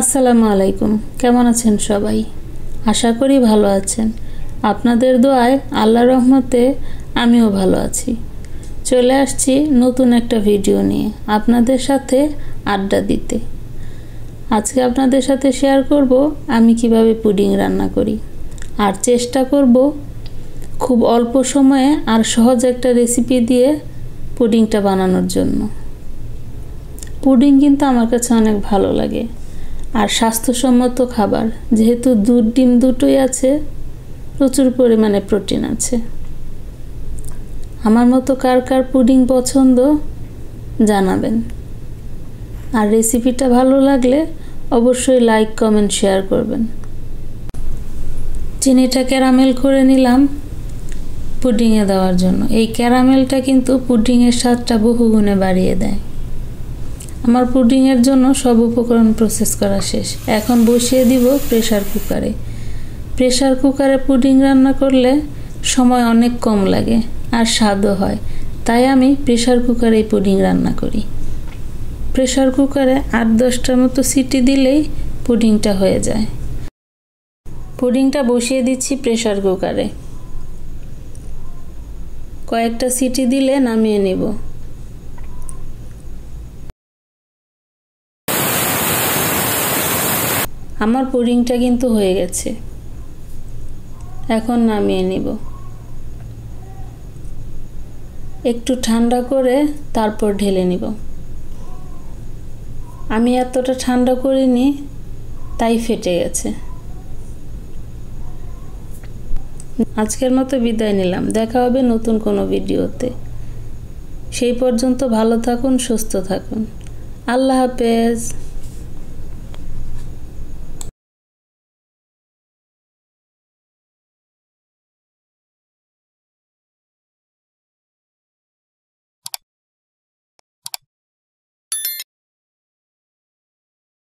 আসসালামু আলাইকুম। কেমন আছেন সবাই? আশা করি ভালো আছেন। আপনাদের দোয়ায় আল্লাহর রহমতে আমিও ভালো আছি। চলে আসছি নতুন একটা ভিডিও নিয়ে আপনাদের সাথে আড্ডা দিতে। আজকে আপনাদের সাথে শেয়ার করব আমি কিভাবে পুডিং রান্না করি, আর চেষ্টা করব খুব অল্প সময়ে আর সহজ একটা রেসিপি দিয়ে পুডিংটা বানানোর জন্য। পুডিং কিন্তু আমার কাছে অনেক ভালো লাগে আর স্বাস্থ্যসম্মত খাবার, যেহেতু দুধ ডিম দুটোই আছে, প্রচুর পরিমাণে প্রোটিন আছে। আমার মতো কার কার পুডিং পছন্দ জানাবেন, আর রেসিপিটা ভালো লাগলে অবশ্যই লাইক কমেন্ট শেয়ার করবেন। চিনিটা ক্যারামেল করে নিলাম পুডিংয়ে দেওয়ার জন্য। এই ক্যারামেলটা কিন্তু পুডিংয়ের স্বাদটা বহুগুণে বাড়িয়ে দেয়। আমার পুডিংয়ের জন্য সব উপকরণ প্রসেস করা শেষ। এখন বসিয়ে দিব প্রেসার কুকারে। প্রেসার কুকারে পুডিং রান্না করলে সময় অনেক কম লাগে আর স্বাদও হয়, তাই আমি প্রেসার কুকারে পুডিং রান্না করি। প্রেসার কুকারে 8-10টার মতো সিটি দিলেই পুডিংটা হয়ে যায়। পুডিংটা বসিয়ে দিচ্ছি প্রেসার কুকারে। কয়েকটা সিটি দিলে নামিয়ে নিব। আমার পুডিংটা কিন্তু হয়ে গেছে, এখন নামিয়ে নিব। একটু ঠান্ডা করে তারপর ঢেলে নিব। আমি এতটা ঠান্ডা করিনি, তাই ফেটে গেছে। আজকের মতো বিদায় নিলাম। দেখা হবে নতুন কোনো ভিডিওতে। সেই পর্যন্ত ভালো থাকুন, সুস্থ থাকুন। আল্লাহ হাফেজ।